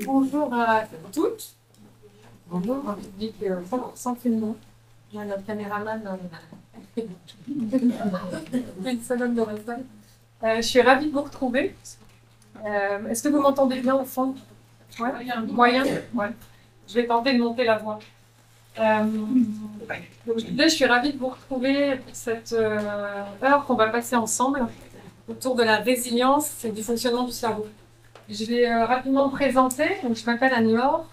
Bonjour à toutes. Bonjour, je dis que sans film. Il y a notre caméraman une salonne de réseau. Je suis ravie de vous retrouver. Est-ce que vous m'entendez bien au fond? Ouais. Moyen. Ouais. Je vais tenter de monter la voix. Donc, je suis ravie de vous retrouver pour cette heure qu'on va passer ensemble autour de la résilience et du fonctionnement du cerveau. Je vais rapidement me présenter. Donc, je m'appelle Anne-Laure.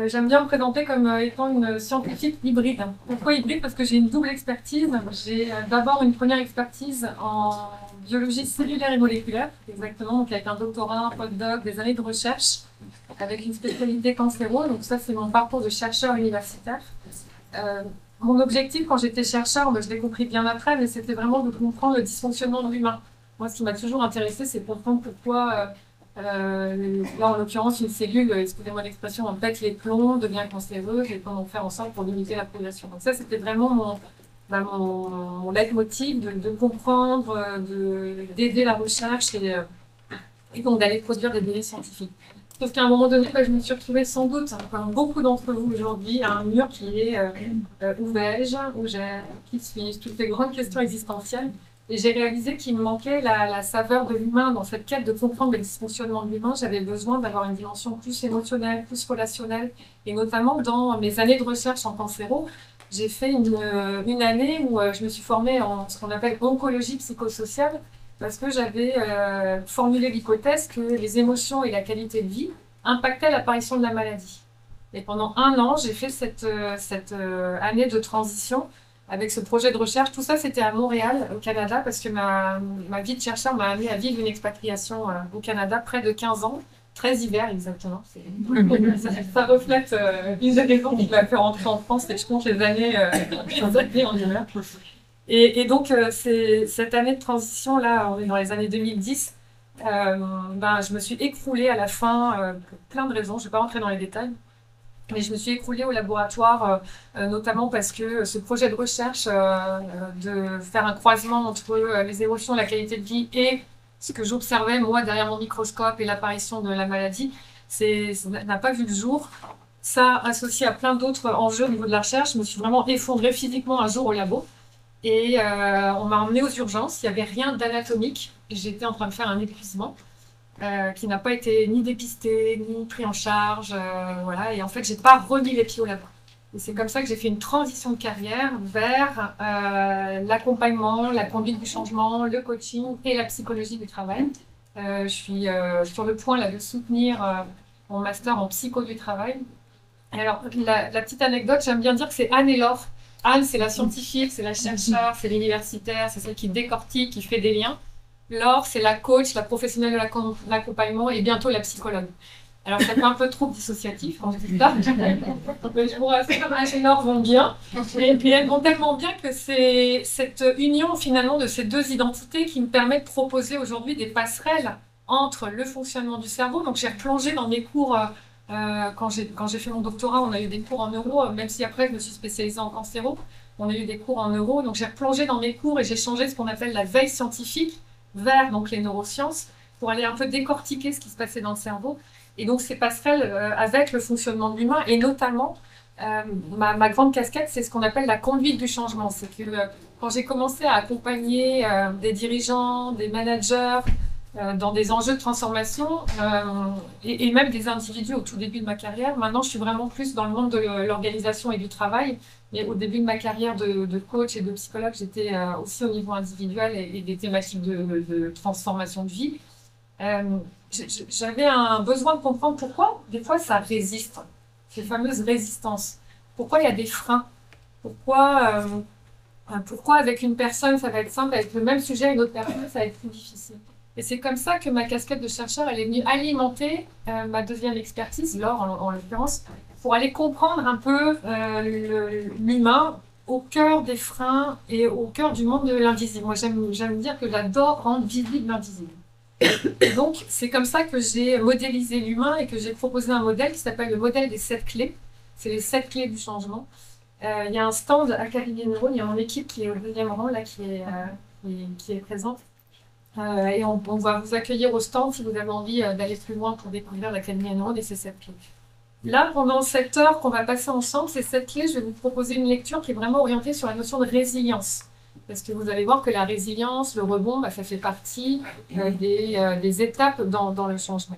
J'aime bien me présenter comme étant une scientifique hybride. Pourquoi hybride? Parce que j'ai une double expertise. J'ai d'abord une première expertise en biologie cellulaire et moléculaire, exactement, donc avec un doctorat, un postdoc, des années de recherche, avec une spécialité cancéro. Donc ça, c'est mon parcours de chercheur universitaire. Mon objectif quand j'étais chercheur, je l'ai compris bien après, mais c'était vraiment de comprendre le dysfonctionnement de l'humain. Moi, ce qui m'a toujours intéressé, c'est comprendre pourquoi, là en l'occurrence, une cellule, excusez-moi l'expression, en pète les plombs, devient cancéreuse, et comment faire en sorte pour limiter la progression. Donc ça, c'était vraiment mon leitmotiv de comprendre, d'aider la recherche et donc d'aller produire des données scientifiques. Sauf qu'à un moment donné, je me suis retrouvée sans doute, comme beaucoup d'entre vous aujourd'hui, à un mur qui est où vais-je, qui suis-je, toutes les grandes questions existentielles. Et j'ai réalisé qu'il me manquait la saveur de l'humain dans cette quête de comprendre le dysfonctionnement de l'humain. J'avais besoin d'avoir une dimension plus émotionnelle, plus relationnelle. Et notamment dans mes années de recherche en cancéro, j'ai fait une année où je me suis formée en ce qu'on appelle oncologie psychosociale, parce que j'avais formulé l'hypothèse que les émotions et la qualité de vie impactaient l'apparition de la maladie. Et pendant un an, j'ai fait cette année de transition avec ce projet de recherche. Tout ça, c'était à Montréal, au Canada, parce que ma vie de chercheur m'a amené à vivre une expatriation au Canada, près de 15 ans, 13 hivers exactement. Ça reflète une des raisons qui m'a fait rentrer en France, et je compte les années en hiver. Et donc, cette année de transition, là, on est dans les années 2010, je me suis écroulée à la fin, pour plein de raisons, je ne vais pas rentrer dans les détails, mais je me suis écroulée au laboratoire, notamment parce que ce projet de recherche de faire un croisement entre les émotions, la qualité de vie et ce que j'observais, moi, derrière mon microscope et l'apparition de la maladie, ça n'a pas vu le jour. Ça, associé à plein d'autres enjeux au niveau de la recherche, je me suis vraiment effondrée physiquement un jour au labo. Et on m'a emmenée aux urgences, il n'y avait rien d'anatomique. J'étais en train de faire un épuisement qui n'a pas été ni dépisté, ni pris en charge. Voilà. Et en fait, je n'ai pas remis les pieds au labo. Et c'est comme ça que j'ai fait une transition de carrière vers l'accompagnement, la conduite du changement, le coaching et la psychologie du travail. Je suis sur le point là, de soutenir mon master en psycho du travail. Et alors, la petite anecdote, j'aime bien dire que c'est Anne et Laure. Anne, c'est la scientifique, c'est la chercheure, c'est l'universitaire, c'est celle qui décortique, qui fait des liens. Laure, c'est la coach, la professionnelle de l'accompagnement et bientôt la psychologue. Alors, ça fait un peu trop dissociatif quand je dis ça. Mais je vous rassure, Anne et Laure vont bien. Et puis, elles vont tellement bien que c'est cette union finalement de ces deux identités qui me permet de proposer aujourd'hui des passerelles entre le fonctionnement du cerveau. Donc, j'ai replongé dans mes cours. Quand j'ai fait mon doctorat, on a eu des cours en neuro, même si après je me suis spécialisée en cancéro, on a eu des cours en neuro. Donc j'ai replongé dans mes cours et j'ai changé ce qu'on appelle la veille scientifique vers donc, les neurosciences pour aller un peu décortiquer ce qui se passait dans le cerveau. Et donc ces passerelles avec le fonctionnement de l'humain et notamment ma grande casquette, c'est ce qu'on appelle la conduite du changement. C'est que quand j'ai commencé à accompagner des dirigeants, des managers, dans des enjeux de transformation et même des individus au tout début de ma carrière. Maintenant, je suis vraiment plus dans le monde de l'organisation et du travail. Mais au début de ma carrière de coach et de psychologue, j'étais aussi au niveau individuel et des thématiques de transformation de vie. J'avais un besoin de comprendre pourquoi, des fois, ça résiste, ces fameuses résistances. Pourquoi il y a des freins? Pourquoi avec une personne, ça va être simple, avec le même sujet, une autre personne, ça va être plus difficile. Et c'est comme ça que ma casquette de chercheur, elle est venue alimenter ma deuxième expertise, Laure en l'occurrence, pour aller comprendre un peu l'humain au cœur des freins et au cœur du monde de l'invisible. Moi, j'aime dire que j'adore rendre visible l'invisible. Et donc, c'est comme ça que j'ai modélisé l'humain et que j'ai proposé un modèle qui s'appelle le modèle des 7 clés. C'est les 7 clés du changement. Il y a un stand à Cabinet Neuro, il y a mon équipe qui est au deuxième rang, là, qui est présente. Et on va vous accueillir au stand si vous avez envie d'aller plus loin pour découvrir l'Académie Enron et ses 7 clés. Là, pendant cette heure qu'on va passer ensemble, ces 7 clés, je vais vous proposer une lecture qui est vraiment orientée sur la notion de résilience. Parce que vous allez voir que la résilience, le rebond, bah, ça fait partie des étapes dans le changement.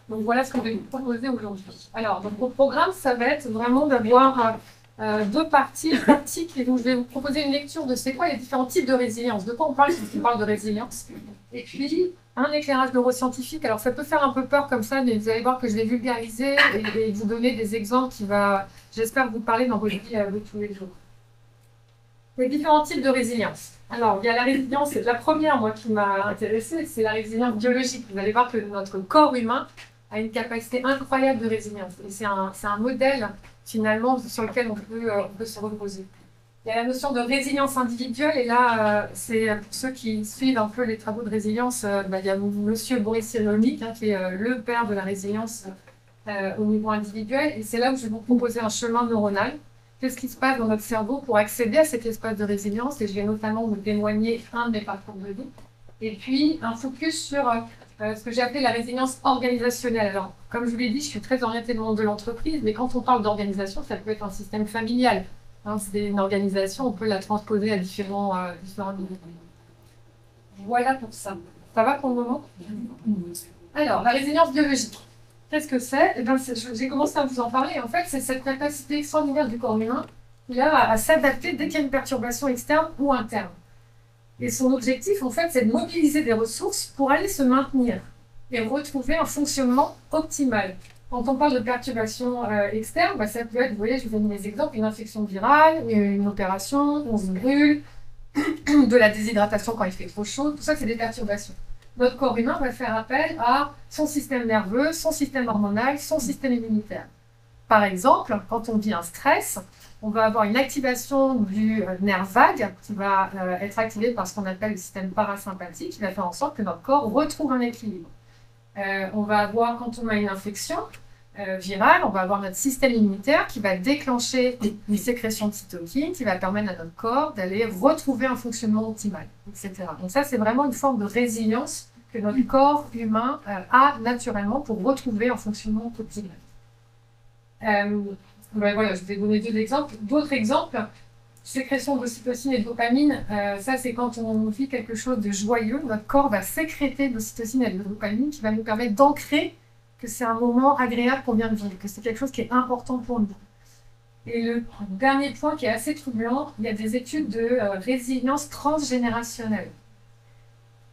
Donc voilà ce que je vais vous proposer aujourd'hui. Alors, donc, au programme, ça va être vraiment d'avoir deux parties pratiques. Et donc, je vais vous proposer une lecture de c'est quoi les différents types de résilience. De quoi on parle quand on parle de résilience. Et puis, un éclairage neuroscientifique. Alors, ça peut faire un peu peur comme ça, mais vous allez voir que je vais vulgariser et vous donner des exemples qui va, j'espère, vous parler dans vos vies de tous les jours. Les différents types de résilience. Alors, il y a la résilience, la première, moi, qui m'a intéressée, c'est la résilience biologique. Vous allez voir que notre corps humain a une capacité incroyable de résilience. Et c'est un modèle, finalement, sur lequel on peut se reposer. Il y a la notion de résilience individuelle, et là, c'est pour ceux qui suivent un peu les travaux de résilience, il y a monsieur Boris Cyrulnik, qui est le père de la résilience au niveau individuel, et c'est là où je vais vous proposer un chemin neuronal. Qu'est-ce qui se passe dans notre cerveau pour accéder à cet espace de résilience, et je vais notamment vous témoigner un de mes parcours de vie. Et puis, un focus sur ce que j'ai appelé la résilience organisationnelle. Alors, comme je vous l'ai dit, je suis très orientée dans le monde de l'entreprise, mais quand on parle d'organisation, ça peut être un système familial. C'est une organisation, on peut la transposer à différents niveaux. Voilà pour ça. Ça va pour le moment? Alors, la résilience biologique. Qu'est-ce que c'est? Eh bien, j'ai commencé à vous en parler. En fait, c'est cette capacité extraordinaire du corps humain à s'adapter dès qu'il y a une perturbation externe ou interne. Et son objectif, en fait, c'est de mobiliser des ressources pour aller se maintenir et retrouver un fonctionnement optimal. Quand on parle de perturbation externe, ça peut être, vous voyez, je vous donne des exemples, une infection virale, une opération, on se brûle, de la déshydratation quand il fait trop chaud, tout ça, c'est des perturbations. Notre corps humain va faire appel à son système nerveux, son système hormonal, son système immunitaire. Par exemple, quand on vit un stress, on va avoir une activation du nerf vague qui va être activé par ce qu'on appelle le système parasympathique, qui va faire en sorte que notre corps retrouve un équilibre. On va avoir, quand on a une infection virale, on va avoir notre système immunitaire qui va déclencher une sécrétion de cytokines qui va permettre à notre corps d'aller retrouver un fonctionnement optimal, etc. Donc ça, c'est vraiment une forme de résilience que notre corps humain a naturellement pour retrouver un fonctionnement optimal. Voilà, je vais donner deux exemples. D'autres exemples, sécrétion d'ocytocine et de dopamine, ça c'est quand on vit quelque chose de joyeux, notre corps va sécréter de l'ocytocine et de dopamine qui va nous permettre d'ancrer que c'est un moment agréable qu'on vient de vivre, que c'est quelque chose qui est important pour nous. Et le dernier point qui est assez troublant, il y a des études de résilience transgénérationnelle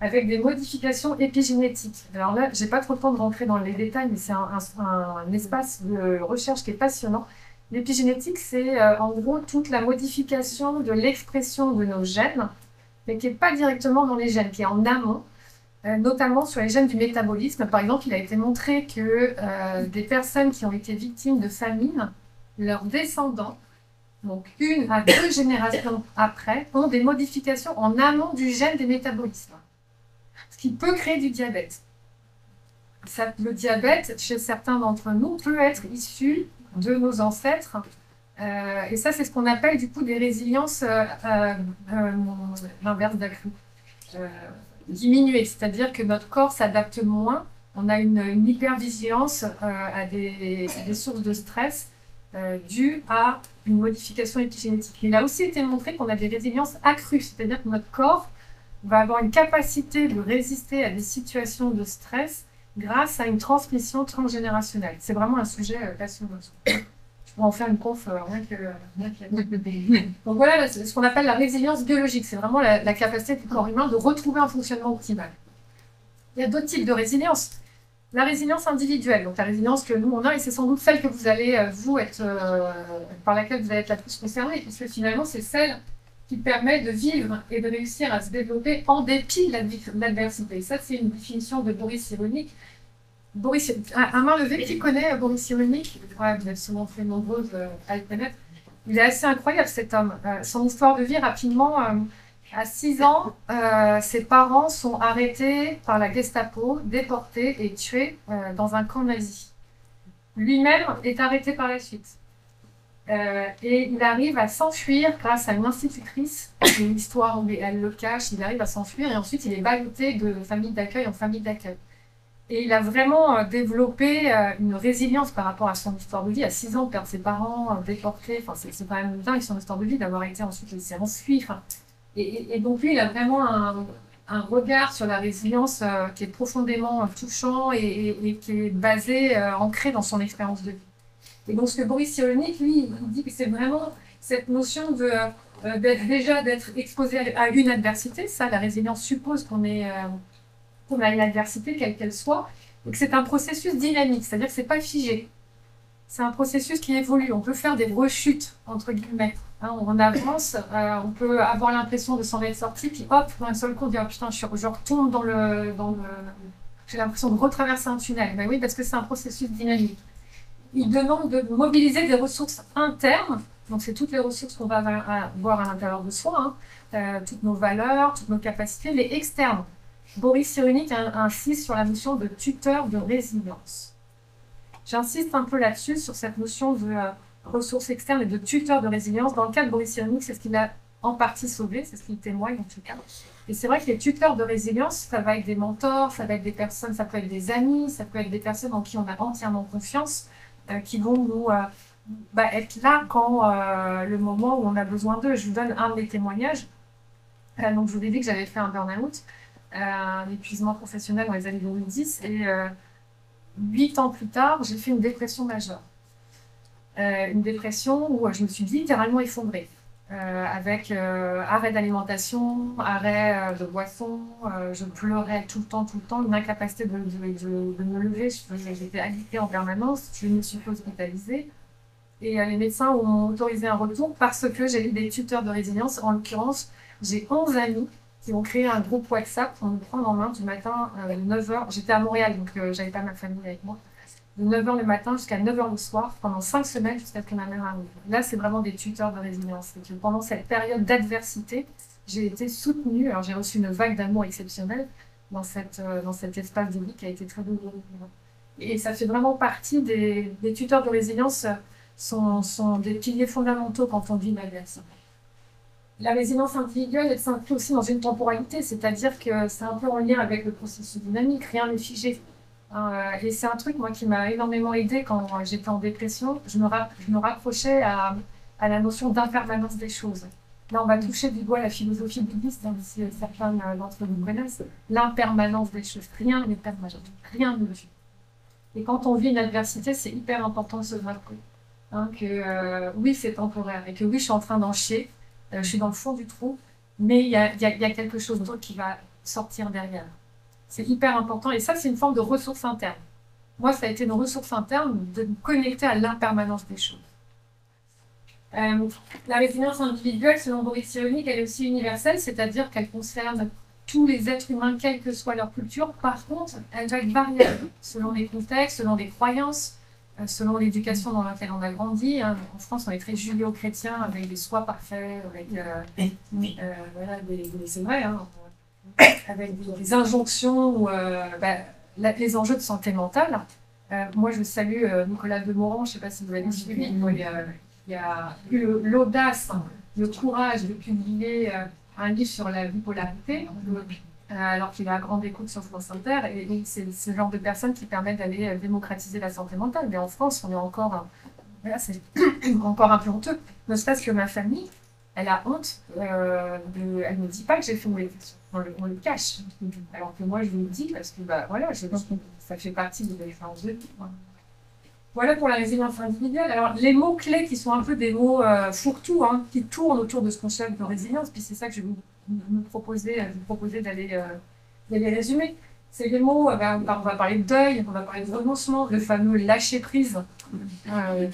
avec des modifications épigénétiques. Alors là, j'ai pas trop le temps de rentrer dans les détails, mais c'est un espace de recherche qui est passionnant. L'épigénétique, c'est en gros toute la modification de l'expression de nos gènes, mais qui n'est pas directement dans les gènes, qui est en amont, notamment sur les gènes du métabolisme. Par exemple, il a été montré que des personnes qui ont été victimes de famine, leurs descendants, donc 1 à 2 générations après, ont des modifications en amont du gène des métabolismes, ce qui peut créer du diabète. Le diabète, chez certains d'entre nous, peut être issu de nos ancêtres. Et ça, c'est ce qu'on appelle du coup des résiliences l'inverse d'accru. Diminuées, c'est-à-dire que notre corps s'adapte moins. On a une hypervigilance à des sources de stress dues à une modification épigénétique. Il a aussi été montré qu'on a des résiliences accrues, c'est-à-dire que notre corps va avoir une capacité de résister à des situations de stress grâce à une transmission transgénérationnelle. C'est vraiment un sujet passionnant. Je pourrais en faire une conf rien que... Donc voilà ce qu'on appelle la résilience biologique. C'est vraiment la capacité du corps humain de retrouver un fonctionnement optimal. Il y a d'autres types de résilience. La résilience individuelle, donc la résilience que nous on a, et c'est sans doute celle que vous allez, vous, être, par laquelle vous allez être la plus concernée, puisque finalement c'est celle qui permet de vivre et de réussir à se développer en dépit de l'adversité. Ça, c'est une définition de Boris Cyrulnik. À main levée, qui connaît Boris Cyrulnik? Ouais, vous êtes souvent fait nombreuses à le connaître. Il est assez incroyable, cet homme. Son histoire de vie, rapidement, à 6 ans, ses parents sont arrêtés par la Gestapo, déportés et tués dans un camp nazi. Lui-même est arrêté par la suite. Et il arrive à s'enfuir grâce à une institutrice. Une histoire où elle le cache, il arrive à s'enfuir et ensuite il est ballotté de famille d'accueil en famille d'accueil. Et il a vraiment développé une résilience par rapport à son histoire de vie. À 6 ans, perdre ses parents, déportés, enfin, c'est quand même dingue son histoire de vie d'avoir été ensuite laissé enfui. Enfin, et donc lui, il a vraiment un regard sur la résilience qui est profondément touchant et qui est basé, ancré dans son expérience de vie. Et donc ce que Boris Cyrulnik, lui, il dit que c'est vraiment cette notion de d'être exposé à une adversité. Ça, la résilience suppose qu'on a une adversité, quelle qu'elle soit, et que c'est un processus dynamique, c'est-à-dire que c'est pas figé. C'est un processus qui évolue. On peut faire des rechutes, entre guillemets. Hein, on avance, on peut avoir l'impression de s'en être sorti, puis hop, d'un seul coup, on dit, oh, putain, je retombe j'ai l'impression de retraverser un tunnel. Ben oui, parce que c'est un processus dynamique. Il demande de mobiliser des ressources internes, donc c'est toutes les ressources qu'on va avoir à l'intérieur de soi, hein, toutes nos valeurs, toutes nos capacités, les externes. Boris Cyrulnik insiste sur la notion de tuteur de résilience. J'insiste un peu là-dessus, sur cette notion de ressources externes et de tuteur de résilience. Dans le cas de Boris Cyrulnik, c'est ce qu'il a en partie sauvé, c'est ce qu'il témoigne en tout cas. Et c'est vrai que les tuteurs de résilience, ça va être des mentors, ça va être des personnes, ça peut être des amis, ça peut être des personnes en qui on a entièrement confiance, qui vont nous être là quand le moment où on a besoin d'eux. Je vous donne un de mes témoignages. Donc je vous ai dit que j'avais fait un burn-out, un épuisement professionnel dans les années 2010, et 8 ans plus tard, j'ai fait une dépression majeure. Une dépression où je me suis littéralement effondrée, avec arrêt d'alimentation, arrêt de boisson, je pleurais tout le temps, une incapacité de me lever, j'étais alitée en permanence, je me suis fait hospitaliser. Et les médecins ont autorisé un retour parce que j'ai eu des tuteurs de résilience. En l'occurrence, j'ai 11 amis qui ont créé un groupe WhatsApp pour me prendre en main du matin à 9h. J'étais à Montréal, donc j'avais pas ma famille avec moi. De 9h le matin jusqu'à 9h le soir, pendant 5 semaines, jusqu'à ce que ma mère arrive. Là, c'est vraiment des tuteurs de résilience. Et que pendant cette période d'adversité, j'ai été soutenue. Alors, j'ai reçu une vague d'amour exceptionnelle dans cet espace de vie qui a été très douloureux. Et ça fait vraiment partie des tuteurs de résilience, sont des piliers fondamentaux quand on vit une adversité. La résilience individuelle, elle s'inscrit aussi dans une temporalité, c'est-à-dire que c'est un peu en lien avec le processus dynamique, rien n'est figé. Et c'est un truc, moi, qui m'a énormément aidée quand j'étais en dépression. Je me raccrochais à la notion d'impermanence des choses. Là, on va toucher du doigt la philosophie bouddhiste, hein, si certains d'entre vous connaissent. L'impermanence des choses. Rien n'est permanent. Rien ne vit. Et quand on vit une adversité, c'est hyper important de se rappeler que oui, c'est temporaire et que oui, je suis en train d'en chier. Je suis dans le fond du trou, mais il y a quelque chose d'autre qui va sortir derrière. C'est hyper important, et ça, c'est une forme de ressource interne. Moi, ça a été une ressource interne de me connecter à l'impermanence des choses. La résilience individuelle, selon Boris Cyrulnik, elle est aussi universelle, c'est-à-dire qu'elle concerne tous les êtres humains, quelle que soit leur culture. Par contre, elle va être variable selon les contextes, selon les croyances, selon l'éducation dans laquelle on a grandi. En France, on est très judéo-chrétien, avec des soins parfaits, avec voilà, c'est vrai, hein, avec des injonctions, les enjeux de santé mentale. Moi, je salue Nicolas Demorand, je ne sais pas si vous l'avez suivi, il a eu l'audace, le courage de publier un livre sur la bipolarité, alors qu'il est à grande écoute sur France Inter, et c'est ce genre de personnes qui permettent d'aller démocratiser la santé mentale. Mais en France, on est encore, c'est encore un peu honteux. Ne serait-ce que ma famille, elle a honte, elle ne dit pas que j'ai fait une réflexion, on le cache. Alors que moi, je vous le dis parce que voilà, ça fait partie de l'expérience de vie. Voilà pour la résilience individuelle. Alors, les mots-clés qui sont un peu des mots fourre-tout, qui tournent autour de ce concept de résilience, puis c'est ça que je vais vous proposer d'aller résumer. C'est les mots, on va parler de deuil, on va parler de renoncement, le fameux lâcher-prise.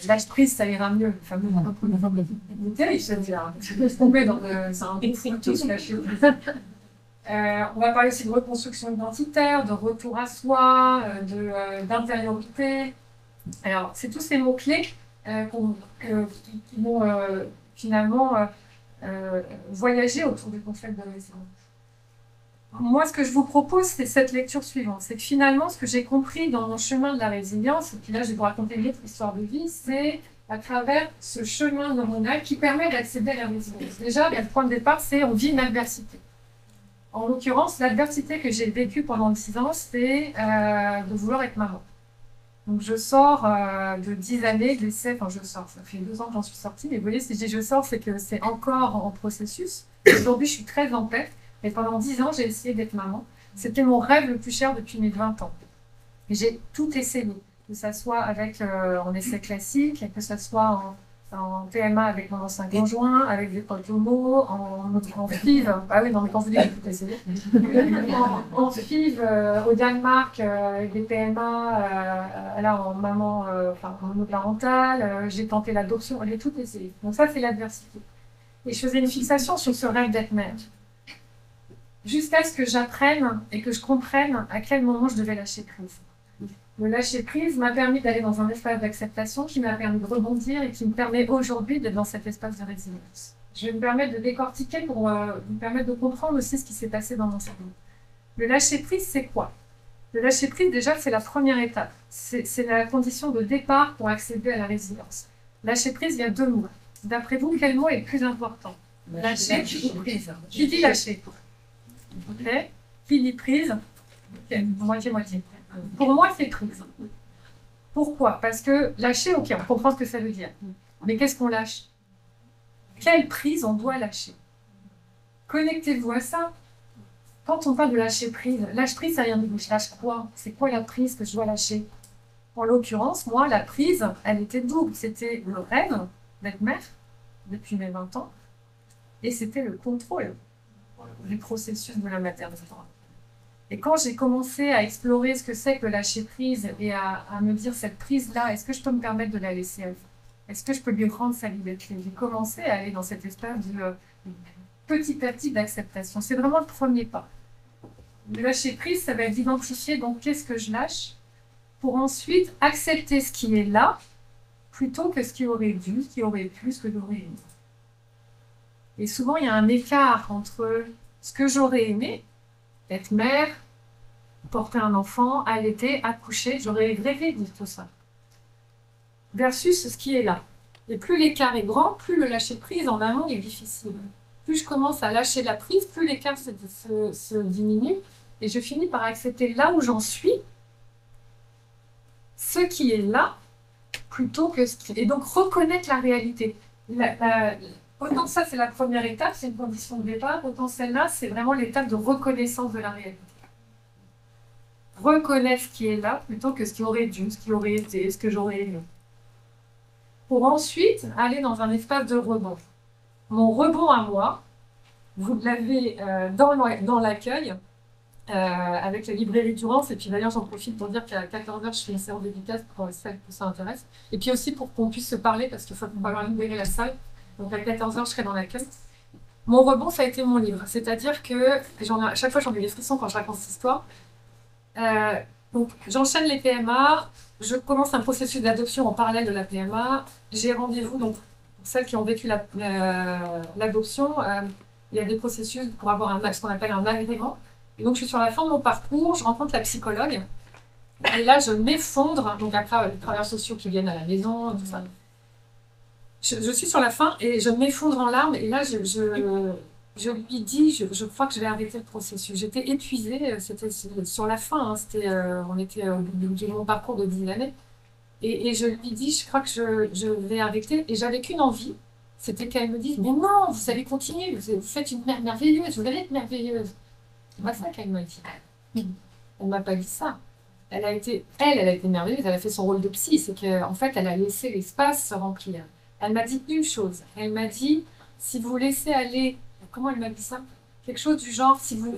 Lâche-prise, ça ira mieux. Le fameux terrible, ça veut dire. Je peux tomber dans c'est un bon fourre-tout, ce lâcher-prise. On va parler aussi de reconstruction identitaire, de retour à soi, d'intériorité. Alors, c'est tous ces mots-clés qui vont finalement voyager autour du concept de résilience. Moi, ce que je vous propose, c'est cette lecture suivante. C'est que finalement, ce que j'ai compris dans mon chemin de la résilience, et puis là, je vais vous raconter une autre histoire de vie, c'est à travers ce chemin neuronal qui permet d'accéder à la résilience. Déjà, le point de départ, c'est on vit une adversité. En l'occurrence, l'adversité que j'ai vécue pendant 6 ans, c'est de vouloir être maman. Donc je sors de 10 années d'essai, enfin je sors, ça fait 2 ans que j'en suis sortie, mais vous voyez, si je dis je sors, c'est que c'est encore en processus. Aujourd'hui, je suis très en paix, mais pendant 10 ans, j'ai essayé d'être maman. C'était mon rêve le plus cher depuis mes 20 ans. J'ai tout essayé, que ce soit avec en essai classique, que ce soit en PMA avec mon ancien conjoint, avec des potes homo, en FIV, ah oui, non, mais quand vous dites, j'ai tout essayé. En FIV, au Danemark, avec des PMA, là, en maman, enfin, monoparentale, j'ai tenté l'adoption, j'ai tout essayé. Donc ça, c'est l'adversité. Et je faisais une fixation sur ce rêve d'être mère. Jusqu'à ce que j'apprenne et que je comprenne à quel moment je devais lâcher prise. Le lâcher prise m'a permis d'aller dans un espace d'acceptation qui m'a permis de rebondir et qui me permet aujourd'hui d'être dans cet espace de résilience. Je vais me permettre de décortiquer pour vous permettre de comprendre aussi ce qui s'est passé dans mon cerveau. Le lâcher prise, c'est quoi? Le lâcher prise, déjà, c'est la première étape. C'est la condition de départ pour accéder à la résilience. Lâcher prise, il y a 2 mots. D'après vous, quel mot est le plus important? Lâcher ou prise? Qui dit lâcher? Ok. Qui dit prise? Ok. Moitié-moitié. Pour moi, c'est prise. Pourquoi? Parce que lâcher, ok, on comprend ce que ça veut dire. Mais qu'est-ce qu'on lâche? Quelle prise on doit lâcher? Connectez-vous à ça. Quand on parle de lâcher prise, lâche prise, ça vient de je lâche quoi? C'est quoi la prise que je dois lâcher? En l'occurrence, moi, la prise, elle était double. C'était le rêve d'être mère depuis mes 20 ans et c'était le contrôle du processus de la maternité. Et quand j'ai commencé à explorer ce que c'est que lâcher prise et à me dire cette prise-là, est-ce que je peux me permettre de la laisser aller? Est-ce que je peux lui rendre sa liberté? J'ai commencé à aller dans cet espace de petit à petit d'acceptation. C'est vraiment le premier pas. Le lâcher prise, ça va être d'identifier donc qu'est-ce que je lâche pour ensuite accepter ce qui est là plutôt que ce qui aurait dû, ce qui aurait pu, ce que j'aurais aimé. Et souvent, il y a un écart entre ce que j'aurais aimé, être mère, porter un enfant, allaiter, accoucher, j'aurais rêvé de tout ça. Versus ce qui est là. Et plus l'écart est grand, plus le lâcher prise en amont est difficile. Plus je commence à lâcher la prise, plus l'écart se diminue. Et je finis par accepter là où j'en suis, ce qui est là, plutôt que ce qui est. Et donc reconnaître la réalité. Autant ça, c'est la première étape, c'est une condition de départ, autant celle-là, c'est vraiment l'étape de reconnaissance de la réalité. Reconnaître ce qui est là, plutôt que ce qui aurait dû, ce qui aurait été, ce que j'aurais aimé. Pour ensuite aller dans un espace de rebond. Mon rebond à moi, vous l'avez dans l'accueil, avec la librairie Durance, et puis d'ailleurs j'en profite pour dire qu'à 14h je fais une séance dédicace pour celles que ça intéresse, et puis aussi pour qu'on puisse se parler, parce qu'il faut pas libérer la salle. Donc à 14h, je serai dans l'accueil. Mon rebond, ça a été mon livre. C'est-à-dire que à chaque fois, j'en ai des frissons quand je raconte cette histoire. Donc j'enchaîne les PMA, je commence un processus d'adoption en parallèle de la PMA. J'ai rendez-vous, donc pour celles qui ont vécu l'adoption, il y a des processus pour avoir ce qu'on appelle un agrément. Et donc je suis sur la fin de mon parcours, je rencontre la psychologue. Et là, je m'effondre, donc après les travailleurs sociaux qui viennent à la maison, tout ça. Je suis sur la fin et je m'effondre en larmes et là je lui dis je crois que je vais arrêter le processus. J'étais épuisée, c'était sur la fin, hein, on était au bout de mon parcours de 10 années et je lui dis je crois que je vais arrêter et j'avais qu'une envie, c'était qu'elle me dise mais non, vous allez continuer, vous faites une mère merveilleuse, vous allez être merveilleuse. C'est pas ça qu'elle m'a dit. Elle m'a pas dit ça. Elle a été merveilleuse, elle a fait son rôle de psy, c'est qu'en fait elle a laissé l'espace se remplir. Elle m'a dit une chose. Elle m'a dit, si vous laissez aller, comment elle m'a dit ça? Quelque chose du genre, si vous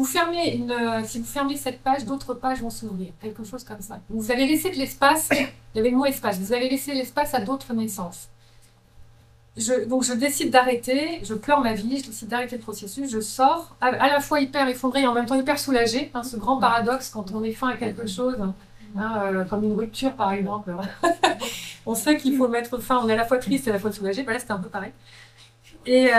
fermez cette page, d'autres pages vont s'ouvrir. Quelque chose comme ça. Vous avez laissé de l'espace, il y avait le mot espace, vous avez laissé l'espace à d'autres naissances. Donc je décide d'arrêter, je pleure ma vie, je décide d'arrêter le processus, je sors, à la fois hyper effondrée et en même temps hyper soulagée, hein, ce grand paradoxe quand on est fin à quelque chose. Comme une rupture par exemple. On sait qu'il faut mettre fin, on est à la fois triste et à la fois soulagé, là c'était un peu pareil. Et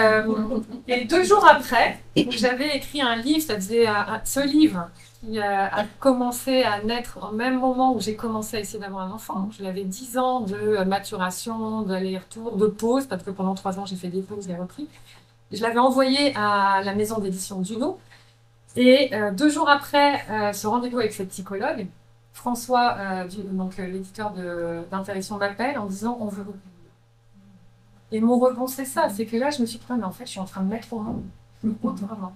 2 jours après, j'avais écrit un livre, ça faisait ce livre, qui a commencé à naître au même moment où j'ai commencé à essayer d'avoir un enfant. Je l'avais 10 ans de maturation, d'aller-retour, de pause, parce que pendant 3 ans j'ai fait des pauses, j'ai repris. Je l'avais envoyé à la maison d'édition Duno. Et 2 jours après ce rendez-vous avec cette psychologue, François, donc l'éditeur d'Interruption m'appelle en disant on veut. Et mon rebond, c'est ça, c'est que là, je me suis dit, mais en fait, je suis en train de mettre au monde autrement.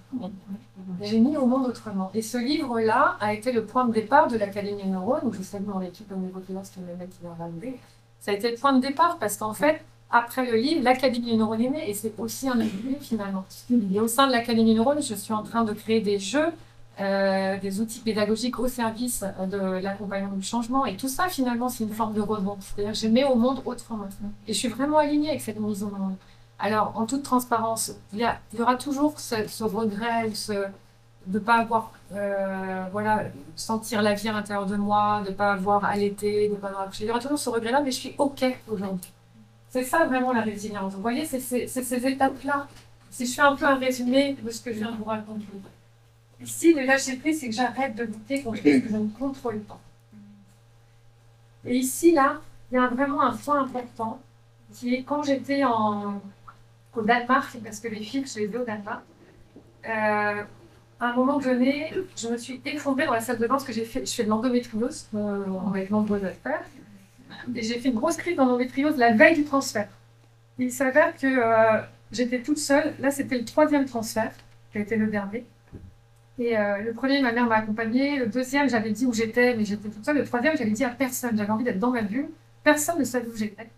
J'ai mis au monde autrement. Et ce livre-là a été le point de départ de l'Académie Neurone, où je salue mon équipe au niveau de c'est le mec qui m'a ramené. Ça a été le point de départ parce qu'en fait, après le livre, l'Académie Neurone est née et c'est aussi un livre finalement. Et au sein de l'Académie Neurone, je suis en train de créer des jeux, des outils pédagogiques au service de l'accompagnement du changement. Et tout ça, finalement, c'est une forme de rebond. C'est-à-dire que je mets au monde autrement. Et je suis vraiment alignée avec cette mise au monde. Alors, en toute transparence, il y aura toujours ce regret, de ne pas avoir, voilà, sentir la vie à l'intérieur de moi, de ne pas avoir allaité, de ne pas avoir accouché. Il y aura toujours ce regret-là, mais je suis OK aujourd'hui. C'est ça vraiment la résilience. Vous voyez, c'est ces étapes-là. Si je fais un peu un résumé de ce que je viens de vous raconter. Ici, le lâcher prise, c'est que j'arrête de lutter contre ce que je ne contrôle pas. Et ici, là, il y a vraiment un point important qui est quand j'étais au Danemark, parce que les filles, je les ai au Danemark, à un moment donné, je me suis effondrée dans la salle de bain parce que je fais de l'endométriose, avec nombreuses affaires. Et j'ai fait une grosse crise d'endométriose la veille du transfert. Il s'avère que j'étais toute seule. Là, c'était le 3e transfert, qui a été le dernier. Et le premier, ma mère m'a accompagnée. Le 2e, j'avais dit où j'étais, mais j'étais toute seule. Le 3e, j'avais dit à personne. J'avais envie d'être dans ma bulle. Personne ne savait où j'étais.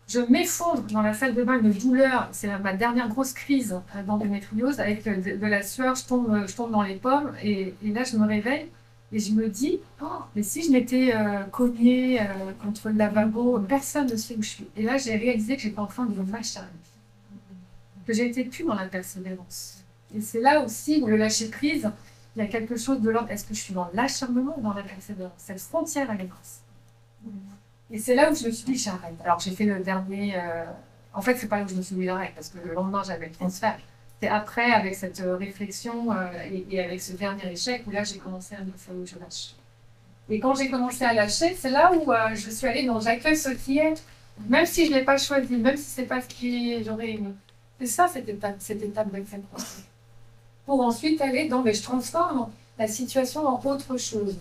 Je m'effondre dans la salle de bain, une douleur. C'est ma dernière grosse crise d'endométriose. Avec de la sueur, je tombe dans les pommes. Et là, je me réveille. Et je me dis, oh, mais si je m'étais cognée contre le lavabo, personne ne sait où je suis. Et là, j'ai réalisé que j'étais en train de me m'acharner. Que j'ai été plus dans la persévérance. Et c'est là aussi où le lâcher prise, il y a quelque chose de l'ordre. Est-ce que je suis dans l'acharnement ou dans la persévérance? Cette frontière à l'avance. Et c'est là où je me suis dit, j'arrête. Alors, j'ai fait le dernier. En fait, c'est pas là où je me suis dit, j'arrête, parce que le lendemain, j'avais le transfert. C'est après, avec cette réflexion et avec ce dernier échec, où là, j'ai commencé à me dire, où je lâche. Et quand j'ai commencé à lâcher, c'est là où je suis allée dans j'accueille ce qui est, même si je ne l'ai pas choisi, même si ce n'est pas ce que j'aurais aimé. C'est ça, cette étape d'acceptation. Pour ensuite aller dans, mais je transforme la situation en autre chose.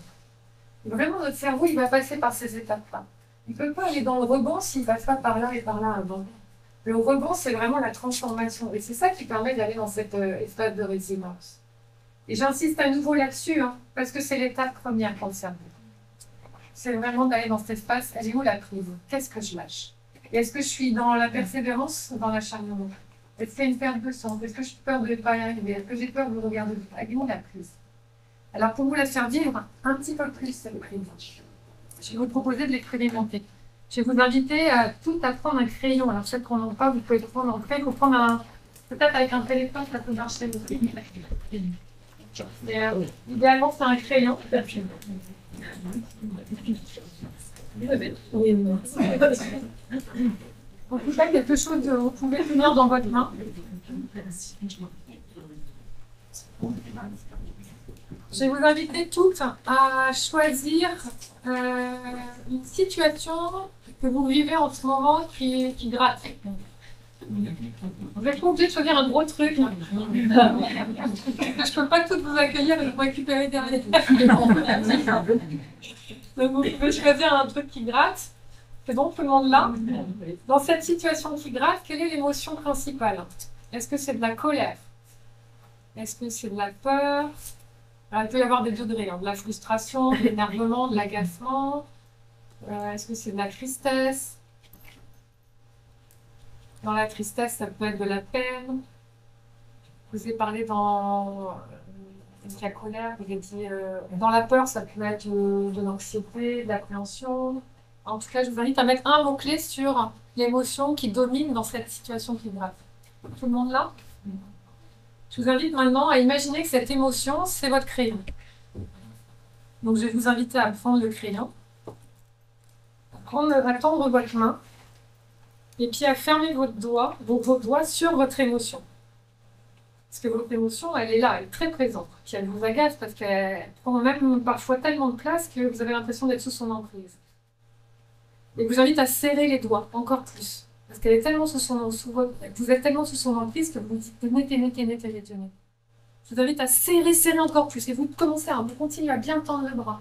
Et vraiment, notre cerveau, il va passer par ces étapes-là. Il ne peut pas aller dans le rebond s'il ne passe pas par là et par là avant. Le rebond, c'est vraiment la transformation. Et c'est ça qui permet d'aller dans cet état de résilience. Et j'insiste à nouveau là-dessus, hein, parce que c'est l'étape première pour le cerveau. C'est vraiment d'aller dans cet espace. Elle est où la prise? Qu'est-ce que je lâche? Et est-ce que je suis dans la persévérance ou dans l'acharnement? Est-ce qu'il y a une perte de sens? Est-ce que j'ai peur de ne pas y arriver? Est-ce que j'ai peur de regarder? Elle est où la prise? Alors, pour vous la faire vivre un petit peu plus, cette prise, je vais vous proposer de l'expérimenter. Je vais vous inviter à tout à prendre un crayon. Alors, peut-être qu'on n'en pas, vous pouvez le prendre en fait. Il faut prendre un. Peut-être avec un téléphone, ça peut marcher aussi. Idéalement, c'est un crayon. En tout cas, quelque chose que vous pouvez tenir dans votre main. Je vais vous inviter toutes à choisir une situation que vous vivez en ce moment qui gratte. Vous n'êtes pas obligé de choisir un gros truc. Je ne peux pas toutes vous accueillir et vous récupérer derrière. Donc vous pouvez choisir un truc qui gratte. C'est bon, tout le monde là? Dans cette situation qui gratte, quelle est l'émotion principale? Est-ce que c'est de la colère? Est-ce que c'est de la peur? Alors, il peut y avoir des degrés, hein, de la frustration, de l'énervement, de l'agacement. Est-ce que c'est de la tristesse? Dans la tristesse, ça peut être de la peine. Je vous ai parlé dans la colère, vous avez dit, dans la peur, ça peut être de l'anxiété, de l'appréhension. En tout cas, je vous invite à mettre un mot-clé sur l'émotion qui domine dans cette situation qui est grave. Tout le monde là? Je vous invite maintenant à imaginer que cette émotion, c'est votre crayon. Donc, je vais vous inviter à prendre le crayon, à tendre votre main, et puis à fermer vos doigts sur votre émotion. Parce que votre émotion, elle est là, elle est très présente. Puis elle vous agace parce qu'elle prend même parfois tellement de place que vous avez l'impression d'être sous son emprise. Et je vous invite à serrer les doigts encore plus. Parce qu'elle est tellement vous êtes tellement sous son emprise que vous dites tenez. Je vous invite à serrer encore plus. Et vous commencez vous continuez à bien tendre le bras.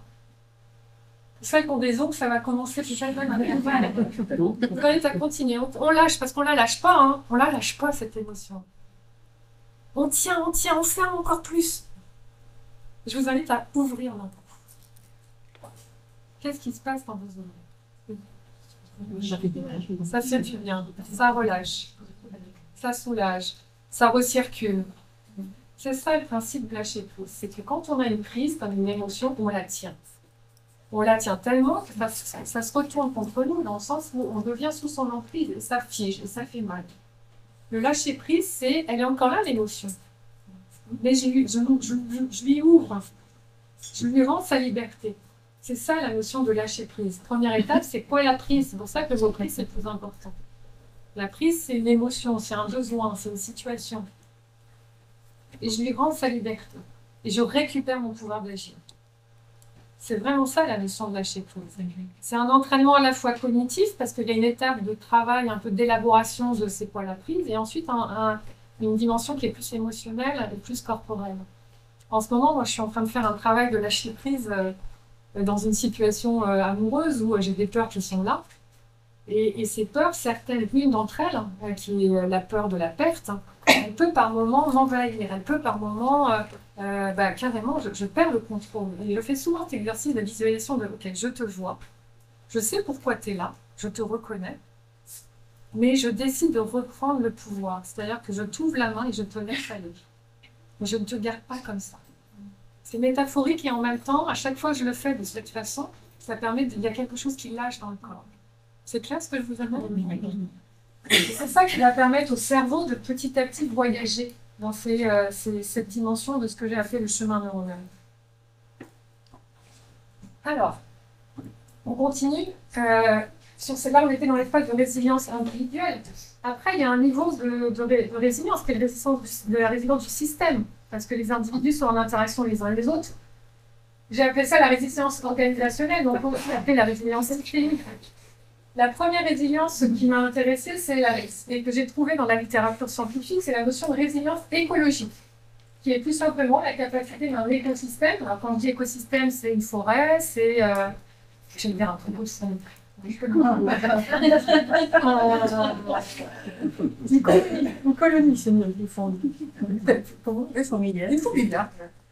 Celles qui ont des ongles, ça va commencer plus jamais. Je vous invite à continuer. On lâche, parce qu'on la lâche pas, hein. On la lâche pas, cette émotion. On tient, on ferme encore plus. Je vous invite à ouvrir maintenant. Qu'est-ce qui se passe quand vous ouvrez? Ça fait du bien, ça relâche, ça soulage, ça recircule. C'est ça le principe de lâcher prise. C'est que quand on a une prise, comme une émotion, on la tient. On la tient tellement que ça se retourne contre nous, dans le sens où on devient sous son emprise, et ça fige, et ça fait mal. Le lâcher prise, elle est encore là, l'émotion. Mais je lui ouvre, je lui rends sa liberté. C'est ça la notion de lâcher prise. Première étape, c'est quoi la prise? C'est pour ça que le mot prise, c'est le plus important. La prise, c'est une émotion, c'est un besoin, c'est une situation. Et je lui rends sa liberté. Et je récupère mon pouvoir d'agir. C'est vraiment ça la notion de lâcher prise. C'est un entraînement à la fois cognitif, parce qu'il y a une étape de travail, un peu d'élaboration de c'est quoi la prise, et ensuite une dimension qui est plus émotionnelle et plus corporelle. En ce moment, moi, je suis en train de faire un travail de lâcher prise dans une situation amoureuse où j'ai des peurs qui sont là. Et ces peurs, une d'entre elles, qui est la peur de la perte, elle peut par moments m'envahir, elle peut par moments, carrément, je perds le contrôle. Et je fais souvent cet exercice de visualisation de ok, je te vois, je sais pourquoi tu es là, je te reconnais, mais je décide de reprendre le pouvoir. C'est-à-dire que je t'ouvre la main et je te laisse aller. Mais je ne te garde pas comme ça. C'est métaphorique et en même temps, à chaque fois que je le fais de cette façon, ça permet il y a quelque chose qui lâche dans le corps. C'est clair ce que je vous amène? C'est ça qui va permettre au cerveau de petit à petit voyager dans cette dimension de ce que j'ai appelé le chemin neuronal. Alors, on continue. Sur celle-là, on était dans l'espace de résilience individuelle. Après, il y a un niveau de résilience, qui est la résilience du système, parce que les individus sont en interaction les uns les autres. J'ai appelé ça la résilience organisationnelle, donc on peut appeler la résilience systémique. La première résilience qui m'a intéressée, et que j'ai trouvée dans la littérature scientifique, c'est la notion de résilience écologique, qui est tout simplement la capacité d'un écosystème. Alors, quand je dis écosystème, c'est une forêt, c'est... je vais dire un truc aussi. Une colonie, c'est mieux, une fourmi. Comment? Une fourmilière. Une fourmilière.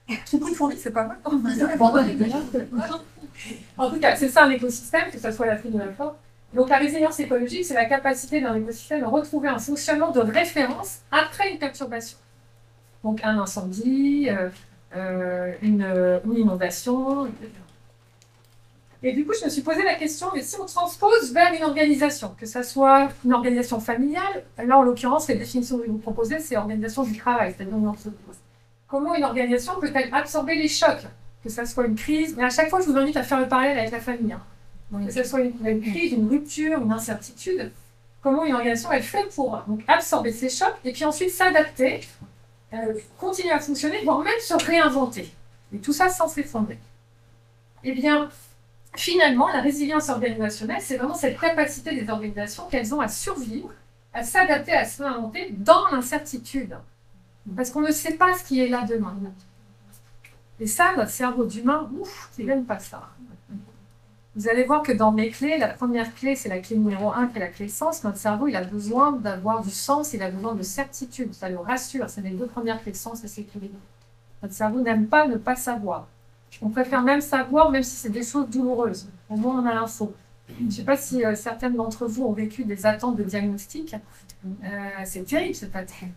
Une fourmi, c'est pas mal. En tout cas, c'est ça un écosystème, que ce soit la fine ou la forme. Donc la résilience écologique, c'est la capacité d'un écosystème à retrouver un fonctionnement de référence après une perturbation. Donc un incendie, une inondation, etc. Et du coup, je me suis posé la question, mais si on transpose vers une organisation, que ce soit une organisation familiale, là en l'occurrence, les définitions que je vais vous proposer, c'est organisation du travail, c'est-à-dire une entreprise. Comment une organisation peut-elle absorber les chocs, que ce soit une crise, mais à chaque fois, je vous invite à faire le parallèle avec la famille. Que ce soit une crise, une rupture, une incertitude, comment une organisation elle fait pour donc, absorber ces chocs et puis ensuite s'adapter, continuer à fonctionner, voire même se réinventer. Et tout ça sans s'effondrer. Eh bien, finalement, la résilience organisationnelle, c'est vraiment cette capacité des organisations qu'elles ont à survivre, à s'adapter, à se réinventer dans l'incertitude. Parce qu'on ne sait pas ce qui est là demain. Et ça, notre cerveau d'humain, il n'aime pas ça. Vous allez voir que dans mes clés, la première clé, c'est la clé numéro 1, qui est la clé sens. Notre cerveau, il a besoin d'avoir du sens, il a besoin de certitude. Ça le rassure. C'est les deux premières clés, sens et sécurité. Notre cerveau n'aime pas ne pas savoir. On préfère même savoir, même si c'est des choses douloureuses. Au moins, on a l'info. Je ne sais pas si certaines d'entre vous ont vécu des attentes de diagnostic. C'est terrible, c'est pas terrible.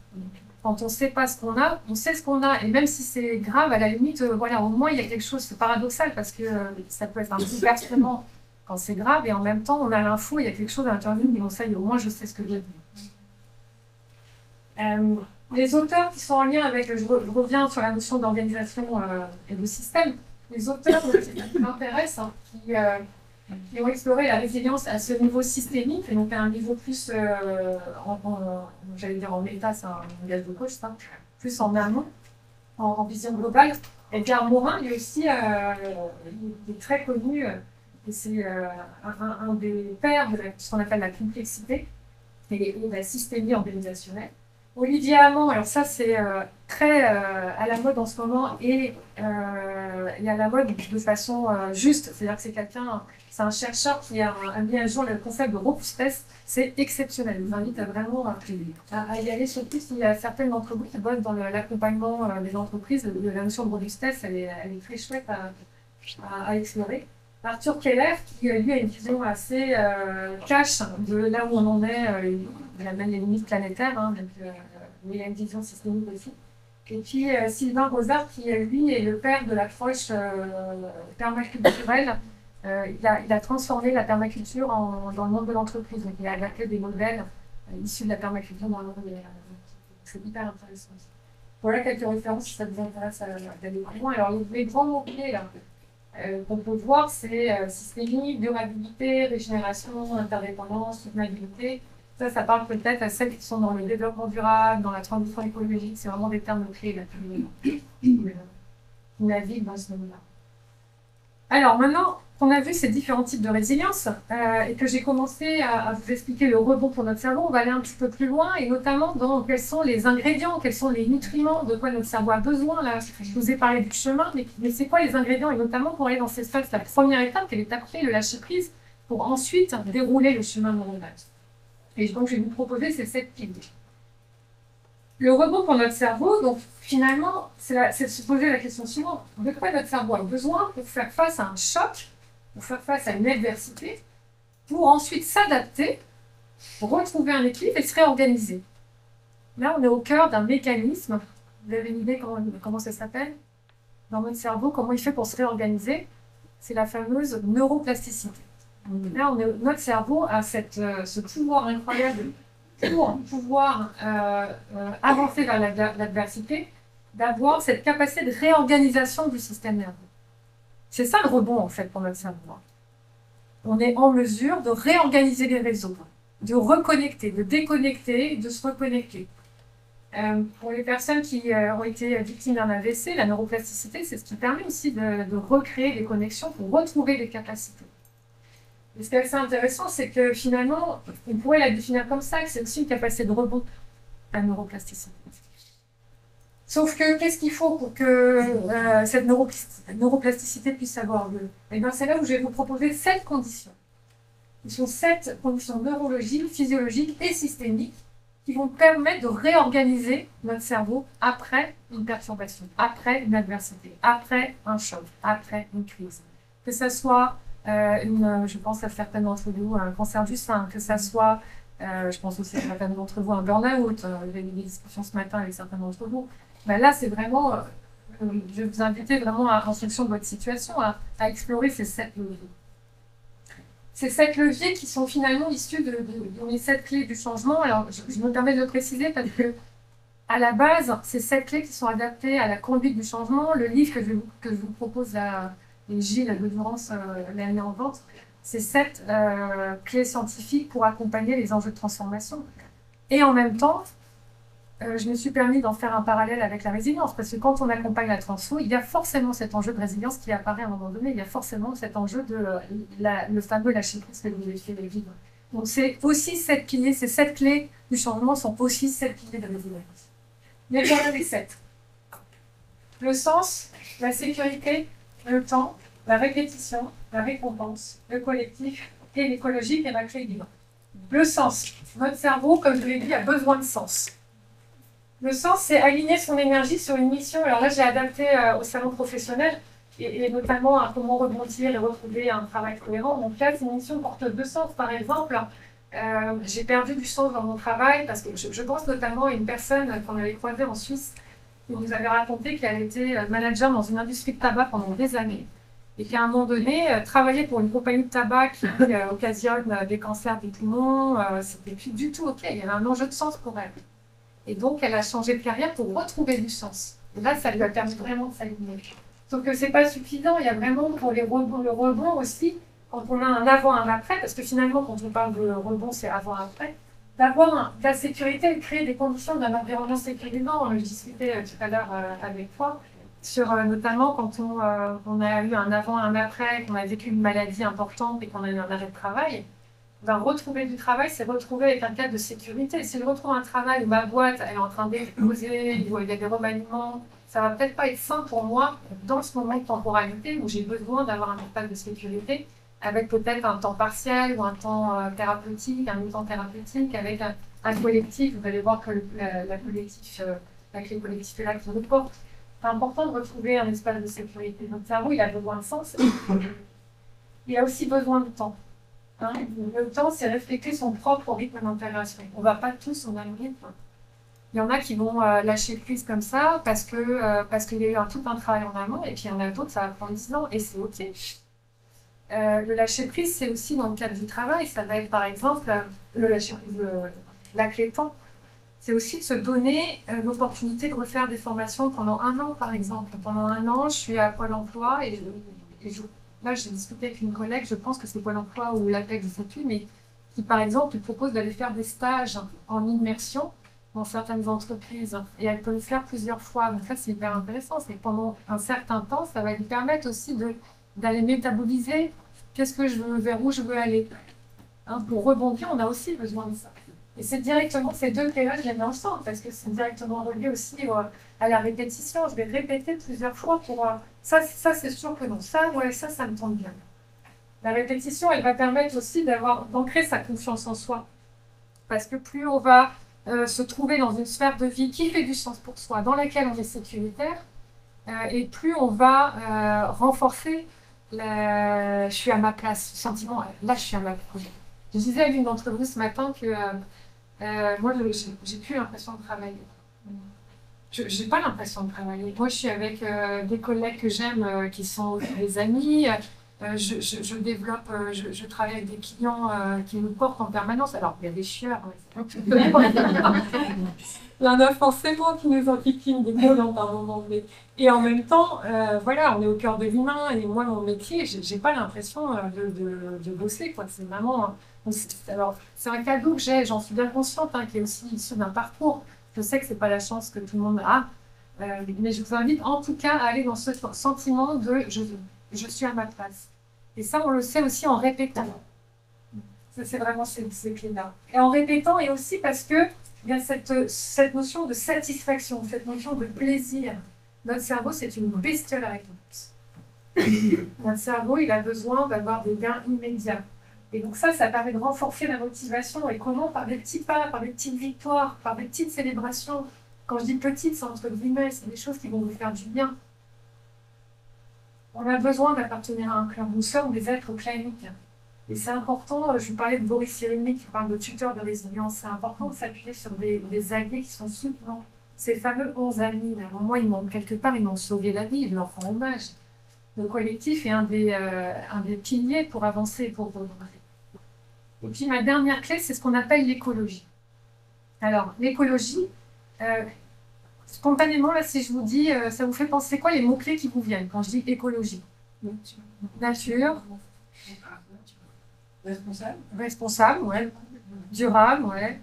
Quand on ne sait pas ce qu'on a, on sait ce qu'on a. Et même si c'est grave, à la limite, voilà, au moins il y a quelque chose de paradoxal parce que ça peut être un bouleversement quand c'est grave et en même temps on a l'info, il y a quelque chose à l'intérieur de nous, on sait, au moins je sais ce que je dis. Les auteurs qui sont en lien avec, je reviens sur la notion d'organisation et de système, les auteurs qui m'intéressent, qui ont exploré la résilience à ce niveau systémique, et donc à un niveau plus, j'allais dire en méta, c'est un langage de gauche, ça. plus en amont, en vision globale. Et Pierre Morin, lui aussi, il est très connu, et c'est un des pères de ce qu'on appelle la complexité et de la systémie organisationnelle. Olivier Hamon, alors ça c'est très à la mode en ce moment et à la mode de façon juste, c'est-à-dire que c'est un chercheur qui a mis à jour le concept de robustesse, c'est exceptionnel. Je vous invite à vraiment à y aller, surtout s'il y a certaines d'entre vous qui bossent dans l'accompagnement des entreprises, la notion de robustesse, elle est très chouette à explorer. Arthur Keller, qui lui a une vision assez cash de là où on en est, il a même les limites planétaires, hein, donc, mais il a une vision systémique aussi. Et puis Sylvain Rosard, qui lui est le père de l'approche permaculturelle. Il a transformé la permaculture dans le monde de l'entreprise. Donc il a adapté des modèles issus de la permaculture dans le monde. C'est hyper intéressant. Voilà quelques références si ça vous intéresse d'aller plus loin. Alors les grands mots-clés là. Qu'on peut voir, c'est systémie, durabilité, régénération, interdépendance, soutenabilité. Ça parle peut-être à celles qui sont dans le développement durable, dans la transition écologique. C'est vraiment des termes clés là, qui naviguent dans ce monde-là. Alors maintenant qu'on a vu ces différents types de résilience et que j'ai commencé à vous expliquer le rebond pour notre cerveau, on va aller un petit peu plus loin et notamment dans quels sont les ingrédients, quels sont les nutriments, de quoi notre cerveau a besoin. Là, je vous ai parlé du chemin, mais c'est quoi les ingrédients et notamment pour aller dans ces phases, la première étape, qui est l'étape clé, le lâcher prise, pour ensuite dérouler le chemin neuronal. Et donc je vais vous proposer ces 7 piliers. Le rebond pour notre cerveau, donc finalement, c'est de se poser la question suivante. De quoi notre cerveau a besoin pour faire face à un choc, pour faire face à une adversité, pour ensuite s'adapter, pour retrouver un équilibre et se réorganiser. Là, on est au cœur d'un mécanisme. Vous avez une idée comment ça s'appelle? Dans notre cerveau, comment il fait pour se réorganiser? C'est la fameuse neuroplasticité. Là, notre cerveau a ce pouvoir incroyable pour pouvoir avancer vers l'adversité, d'avoir cette capacité de réorganisation du système nerveux. C'est ça le rebond, en fait, pour notre cerveau. On est en mesure de réorganiser les réseaux, de reconnecter, de déconnecter, de se reconnecter. Pour les personnes qui ont été victimes d'un AVC, la neuroplasticité, c'est ce qui permet aussi de recréer des connexions pour retrouver les capacités. Et ce qui est assez intéressant, c'est que finalement, on pourrait la définir comme ça, que c'est aussi une capacité de rebond, la neuroplasticité. Sauf que, qu'est-ce qu'il faut pour que cette neuroplasticité puisse avoir lieu? Et bien, c'est là où je vais vous proposer 7 conditions. Ce sont 7 conditions neurologiques, physiologiques et systémiques qui vont permettre de réorganiser notre cerveau après une perturbation, après une adversité, après un choc, après une crise. Que ce soit je pense à certaines d'entre vous, un cancer du sein, que ça soit, je pense aussi à certaines d'entre vous, un burn-out, j'ai eu des discussions ce matin avec certains d'entre vous. Ben là, c'est vraiment, je vais vous inviter vraiment, en fonction de votre situation, à explorer ces 7 leviers. Ces 7 leviers qui sont finalement issus de mes 7 clés du changement. Alors, je me permets de le préciser parce que, à la base, ces 7 clés qui sont adaptées à la conduite du changement, le livre que je vous propose là, et Gilles, de Durance, l'a mis en vente, c'est 7 clés scientifiques pour accompagner les enjeux de transformation. Et en même temps, je me suis permis d'en faire un parallèle avec la résilience, parce que quand on accompagne la transfo, il y a forcément cet enjeu de résilience qui apparaît à un moment donné, il y a forcément cet enjeu de le fameux lâcher prise que vous avez fait vivre. Donc c'est aussi 7 piliers, ces 7 clés du changement sont aussi 7 piliers de résilience. Mais voilà les 7. Le sens, la sécurité, le temps, la répétition, la récompense, le collectif et l'écologique et la clé libre. Le sens. Notre cerveau, comme je l'ai dit, a besoin de sens. Le sens, c'est aligner son énergie sur une mission. Alors là, j'ai adapté au salon professionnel et notamment à comment rebondir et retrouver un travail cohérent. Donc là, c'est une mission porteuse de sens. Par exemple, j'ai perdu du sens dans mon travail parce que je pense notamment à une personne qu'on avait croisée en Suisse qui nous avait raconté qu'elle était manager dans une industrie de tabac pendant des années et qu'à un moment donné, travailler pour une compagnie de tabac qui occasionne des cancers des poumons, c'était plus du tout OK. Il y avait un enjeu de sens pour elle. Et donc, elle a changé de carrière pour retrouver du sens. Et là, ça lui a permis vraiment de s'aligner. Sauf que ce n'est pas suffisant. Il y a vraiment pour le rebond aussi, quand on a un avant, un après, parce que finalement, quand on parle de rebond, c'est avant-après. d'avoir de la sécurité et de créer des conditions d'un environnement sécurisant. Je discutais tout à l'heure avec toi sur notamment quand on a eu un avant, un après, qu'on a vécu une maladie importante et qu'on a eu un arrêt de travail. Ben, retrouver du travail, c'est retrouver avec un cadre de sécurité. Si je retrouve un travail où ma boîte elle est en train d'exploser, où il y a des remaniements, ça va peut-être pas être sain pour moi dans ce moment de temporalité où j'ai besoin d'avoir un espace de sécurité avec peut-être un temps partiel ou un temps thérapeutique, un mi-temps thérapeutique, avec un collectif. Vous allez voir que la clé collective est là qui nous porte. C'est important de retrouver un espace de sécurité. Notre cerveau, il a besoin de sens. Il a aussi besoin de temps. Hein, le temps, c'est respecter son propre rythme d'intégration. On ne va pas tous au même rythme. Il y en a qui vont lâcher prise comme ça parce qu'il y a eu tout un travail en amont, et puis il y en a d'autres, ça va prendre 10 ans, et c'est OK. Le lâcher prise, c'est aussi dans le cadre du travail. Ça va être par exemple le lâcher prise, la clé temps. C'est aussi de se donner l'opportunité de refaire des formations pendant 1 an, par exemple. Pendant 1 an, je suis à Pôle emploi là, j'ai discuté avec une collègue, je pense que c'est Pôle emploi ou l'APEC, je ne sais plus, mais qui, par exemple, propose d'aller faire des stages en immersion dans certaines entreprises. Et elle peut le faire plusieurs fois. Donc ça, c'est hyper intéressant. C'est pendant un certain temps, ça va lui permettre aussi d'aller métaboliser qu'est-ce que je veux, vers où je veux aller. Hein, pour rebondir, on a aussi besoin de ça. Et c'est directement, ces deux clés-là, je les mets ensemble, parce que c'est directement relié aussi à la répétition. Je vais répéter plusieurs fois pour... ça c'est sûr que non. Ça me tente bien. La répétition, elle va permettre aussi d'ancrer sa confiance en soi. Parce que plus on va se trouver dans une sphère de vie qui fait du sens pour soi, dans laquelle on est sécuritaire, et plus on va renforcer je suis à ma place, ce sentiment, là je suis à ma place. Je disais à une d'entre vous ce matin que moi, j'ai plus l'impression de travailler. Je n'ai pas l'impression de travailler. Moi, je suis avec des collègues que j'aime, qui sont des amis. Je développe, je travaille avec des clients qui nous portent en permanence. Alors, il y a des chieurs. Hein, il y en a forcément qui nous enquiquinent des colons par moment. Et en même temps, voilà, on est au cœur de l'humain. Et moi, mon métier, j'ai pas l'impression de bosser, quoi. C'est vraiment... Alors, c'est un cadeau que j'ai, j'en suis bien consciente, hein, qui est aussi issu d'un parcours. Je sais que c'est pas la chance que tout le monde a, mais je vous invite en tout cas à aller dans ce sentiment de je suis à ma place. Et ça, on le sait aussi en répétant. Ça, c'est vraiment ces clés-là. Et en répétant, et aussi parce que il y a cette notion de satisfaction, cette notion de plaisir. Notre cerveau, c'est une bestiole à réponse. Notre cerveau, il a besoin d'avoir des gains immédiats. Et donc ça permet de renforcer la motivation. Et comment? Par des petits pas, par des petites victoires, par des petites célébrations. Quand je dis petites, c'est entre guillemets, c'est des choses qui vont vous faire du bien. On a besoin d'appartenir à un clan. Nous sommes des êtres claniques. Et c'est important, je vous parlais de Boris Cyrulnik qui parle de tuteur de résilience. C'est important de s'appuyer sur des alliés qui sont soutenants. Ces fameux 11 amis, là, moi, quelque part, ils m'ont sauvé la vie, je leur rends hommage. Le collectif est un des piliers pour avancer, pour redresser. Et puis ma dernière clé, c'est ce qu'on appelle l'écologie. Alors, l'écologie, spontanément, là, si je vous dis, ça vous fait penser quoi les mots-clés qui vous viennent quand je dis écologie? Nature. Responsable, ouais. Durable, ouais.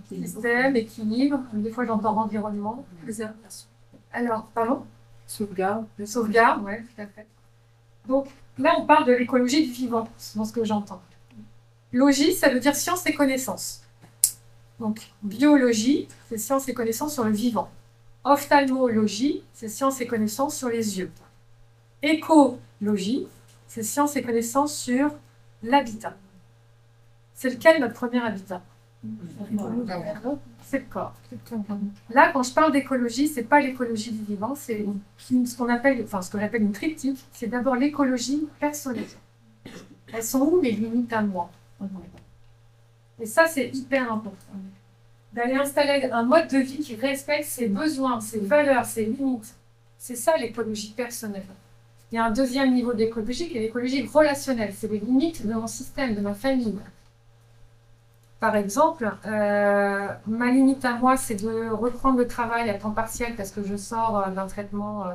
Système, équilibre. Des fois, j'entends environnement. Préservation. Alors, pardon? Sauvegarde. Sauvegarde, oui, tout à fait. Donc, là, on parle de l'écologie du vivant, dans ce que j'entends. Logie, ça veut dire science et connaissance. Donc, biologie, c'est science et connaissance sur le vivant. Ophtalmologie, c'est science et connaissance sur les yeux. Écologie, c'est science et connaissance sur l'habitat. C'est lequel notre premier habitat? C'est le corps. Là, quand je parle d'écologie, c'est pas l'écologie du vivant, c'est ce qu'on appelle, ce que j'appelle une triptyque. C'est d'abord l'écologie personnelle. Elles sont où mes limites à moi? Et ça, c'est hyper important. D'aller installer un mode de vie qui respecte ses besoins, ses valeurs, ses limites. C'est ça l'écologie personnelle. Il y a un deuxième niveau d'écologie qui est l'écologie relationnelle. C'est les limites de mon système, de ma famille. Par exemple, ma limite à moi, c'est de reprendre le travail à temps partiel parce que je sors d'un traitement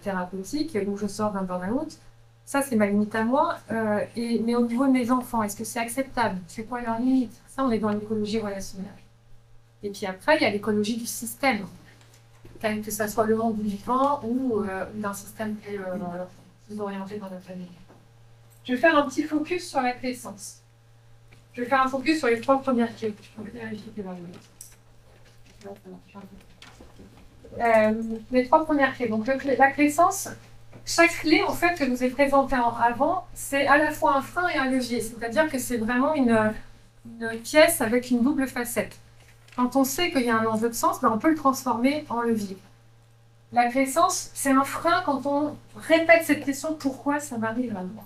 thérapeutique ou je sors d'un burn-out. Ça, c'est ma limite à moi. Mais au niveau de mes enfants, est-ce que c'est acceptable? C'est quoi leur limite? Ça, on est dans l'écologie relationnelle. Et puis après, il y a l'écologie du système, que ce soit le monde du vivant ou d'un système plus orienté dans la famille. Je vais faire un petit focus sur la connaissance. Je vais faire un focus sur les 3 premières clés. Les 3 premières clés. Donc, la connaissance, chaque clé, en fait, que je vous ai présentée avant, c'est à la fois un frein et un levier. C'est-à-dire que c'est vraiment une pièce avec une double facette. Quand on sait qu'il y a un enjeu de sens, ben on peut le transformer en levier. La connaissance, c'est un frein quand on répète cette question « pourquoi ça m'arrive vraiment ?»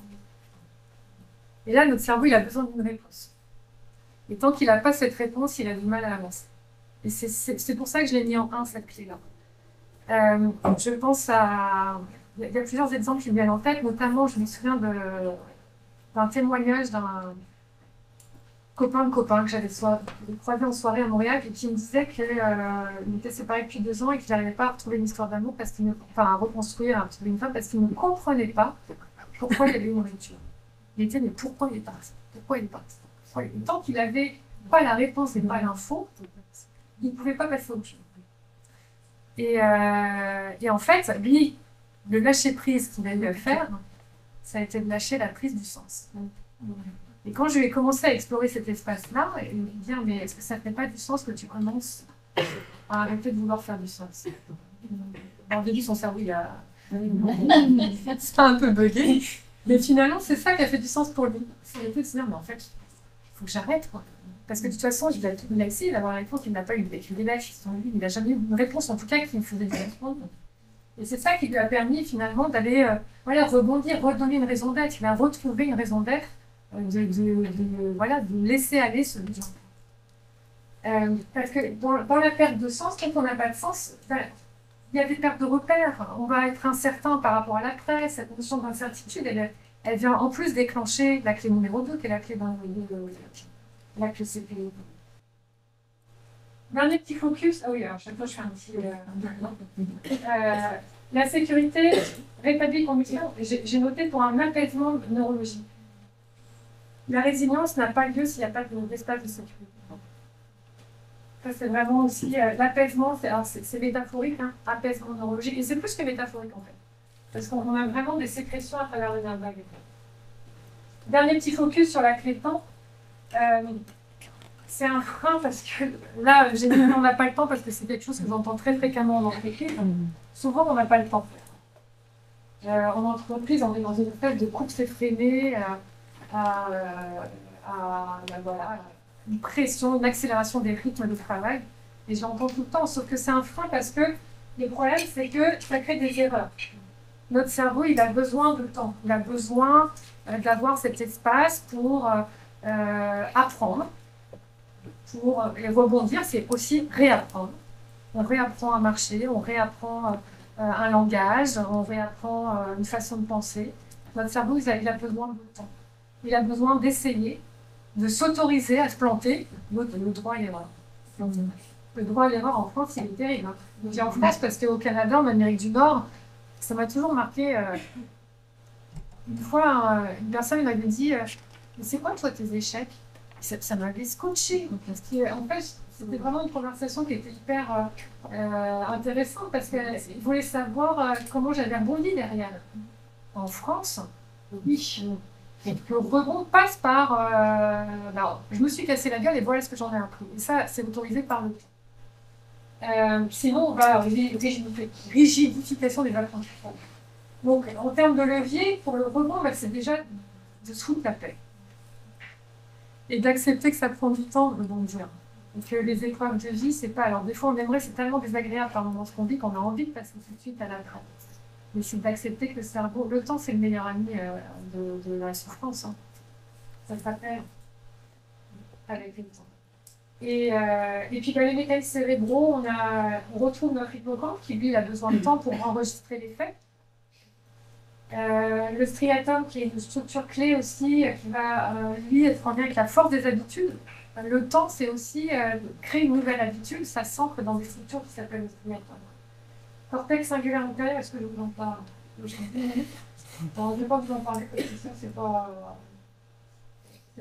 Et là, notre cerveau, il a besoin d'une réponse. Et tant qu'il n'a pas cette réponse, il a du mal à avancer. Et c'est pour ça que je l'ai mis en 1, cette clé-là. Je pense à... Il y a plusieurs exemples qui me viennent en tête, notamment, je me souviens d'un témoignage d'un copain que j'avais croisé en soirée à Montréal et qui me disait qu'il était séparé depuis 2 ans et qu'il n'arrivait pas à retrouver une histoire d'amour, à reconstruire, à retrouver une femme, parce qu'il ne comprenait pas pourquoi il y avait une rupture. Il était, mais pourquoi il est parti? Pourquoi il est parti? Et tant qu'il n'avait pas la réponse et pas l'info, il ne pouvait pas passer au chose. Et en fait, lui, le lâcher-prise qu'il a eu à faire, ça a été de lâcher la prise du sens. Et quand je vais commencer à explorer cet espace-là, et me dire, mais est-ce que ça ne fait pas du sens que tu commences à arrêter de vouloir faire du sens? Au début, son cerveau, il a un peu bugué. Mais finalement, c'est ça qui a fait du sens pour lui. C'est le fait de se dire, mais en fait, il faut que j'arrête, quoi. Parce que de toute façon, il a essayé d'avoir la réponse, il n'a pas eu avec une élève, il n'a jamais eu une réponse, en tout cas, qui me faisait répondre. Et c'est ça qui lui a permis, finalement, d'aller rebondir, redonner une raison d'être. Il a retrouvé une raison d'être, de laisser aller ce besoin. Parce que dans la perte de sens, quand on n'a pas de sens, il y a des pertes de repères. On va être incertain par rapport à l'après. Cette notion d'incertitude, elle vient en plus déclencher la clé numéro 2, qui est la clé la clé CPU. Dernier petit focus. Ah oui, alors chaque fois je fais un petit... la sécurité rétablie condition. J'ai noté pour un apaisement neurologique. La résilience n'a pas lieu s'il n'y a pas d'espace de sécurité. Ça, c'est vraiment aussi l'apaisement, c'est métaphorique, hein, apaisement neurologique, et c'est plus que métaphorique en fait, parce qu'on a vraiment des sécrétions à travers le nerf vague. Dernier petit focus sur la clé de temps. C'est un frein parce que là, généralement, on n'a pas le temps parce que c'est quelque chose que j'entends très fréquemment dans l'entreprise. Souvent, on n'a pas le temps. En entreprise, on est dans une espèce de course effrénée une pression, une accélération des rythmes de travail. Et j'entends tout le temps, sauf que c'est un frein parce que le problème, c'est que ça crée des erreurs. Notre cerveau, il a besoin de temps. Il a besoin d'avoir cet espace pour apprendre. Pour rebondir, c'est aussi réapprendre. On réapprend à marcher, on réapprend un langage, on réapprend une façon de penser. Notre cerveau, il a besoin de temps. Il a besoin d'essayer, de s'autoriser à se planter, le droit à l'erreur. Le droit à l'erreur en France, il est terrible. Je dis en France parce qu'au Canada, en Amérique du Nord, ça m'a toujours marqué. Une fois, une personne m'avait dit mais c'est quoi, toi, tes échecs? Ça m'avait scotché. Parce qu'en fait, c'était vraiment une conversation qui était hyper intéressante parce qu'il voulait savoir comment j'avais rebondi derrière. En France, oui. Le rebond passe par je me suis cassé la gueule et voilà ce que j'en ai appris. Et ça, c'est autorisé par le temps. Sinon, on va rigidification des valeurs. Donc, en termes de levier, pour le rebond, c'est déjà de se foutre la paix. Et d'accepter que ça prend du temps de rebondir. Et que les épreuves de vie, c'est pas. Alors, des fois, on aimerait, c'est tellement désagréable par moment ce qu'on vit qu'on a envie de passer tout de suite à l'après. Mais c'est d'accepter que le cerveau, le temps, c'est le meilleur ami de la souffrance. Hein. Ça s'appelle avec le temps. Et puis, dans les mécanismes cérébraux, on retrouve notre hippocampe qui, lui, a besoin de temps pour enregistrer les faits. Le striatum, qui est une structure clé aussi, qui va, lui, être en lien avec la force des habitudes. Le temps, c'est aussi créer une nouvelle habitude. Ça s'ancre dans des structures qui s'appellent le striatum. Cortex singulaire antérieur, est-ce que je vous en parle? Alors, je ne vais pas vous en parler parce que ça, c'est pas.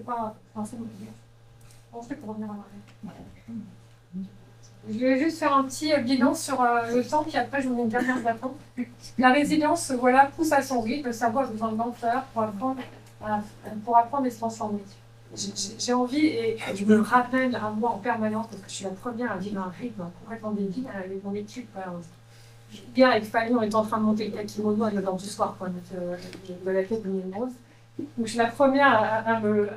Enfin, c'est bon. On fait pour revenir en arrière. Je vais juste faire un petit bilan sur le temps, puis après, je vous mets une dernière attentes. La résilience, voilà, pousse à son rythme. Le cerveau a besoin de lenteur pour apprendre et se transformer. J'ai envie, et je me rappelle à moi en permanence, parce que je suis la première à vivre un rythme complètement débile avec mon équipe. Hier, avec Fanny, on est en train de monter le kakimono à 9h du soir, quoi, de la tête de Némose. Donc, je suis la première à me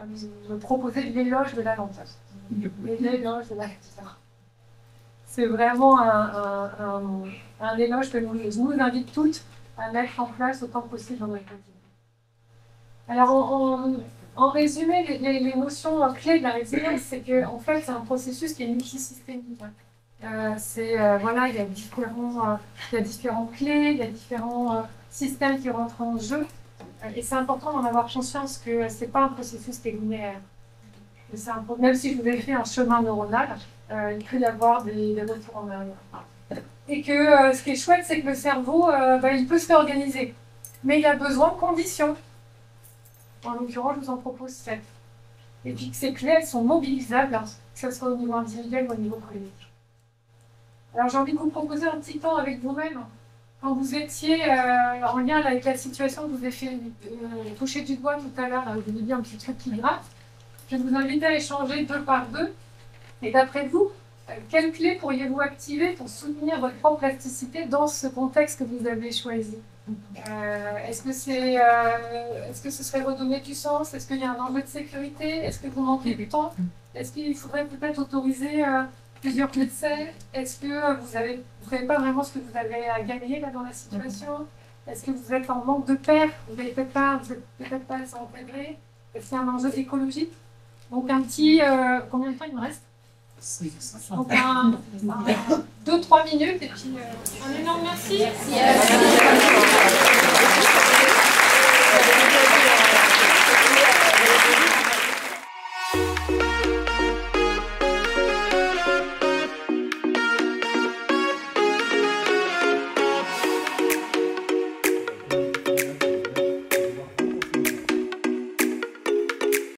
proposer l'éloge de la lenteur. L'éloge de la lenteur. C'est vraiment un éloge que je nous invite toutes à mettre en place autant que possible dans notre quotidien. Alors, en résumé, les notions clés de la résilience, c'est que en fait, c'est un processus qui est multisystémique. Voilà, il y a différentes clés, il y a différents systèmes qui rentrent en jeu. Et c'est important d'en avoir conscience que ce n'est pas un processus qui est linéaire. Même si je vous ai fait un chemin neuronal, il peut y avoir des retours en arrière. Et que ce qui est chouette, c'est que le cerveau, il peut se réorganiser. Mais il a besoin de conditions. En l'occurrence, je vous en propose 7. Et puis que ces clés, elles sont mobilisables, que ce soit au niveau individuel ou au niveau collectif. Alors j'ai envie de vous proposer un petit temps avec vous-même. Quand vous étiez en lien avec la situation que vous avez fait toucher du doigt tout à l'heure, je vous ai dit un petit truc qui gratte, je vais vous inviter à échanger 2 par 2. Et d'après vous, quelles clés pourriez-vous activer pour soutenir votre propre plasticité dans ce contexte que vous avez choisi? Est-ce que ce serait redonner du sens? Est-ce qu'il y a un enjeu de sécurité? Est-ce que vous manquez du temps? Est-ce qu'il faudrait peut-être autoriser plusieurs essais? Est-ce que vous savez pas vraiment ce que vous avez à gagner là dans la situation? Est-ce que vous êtes en manque de pair? Vous n'êtes peut-être pas assez encadré? Est-ce qu'il y a un enjeu écologique? Donc un petit... combien de temps il me reste? Donc 2-3 minutes et puis un énorme merci. Merci.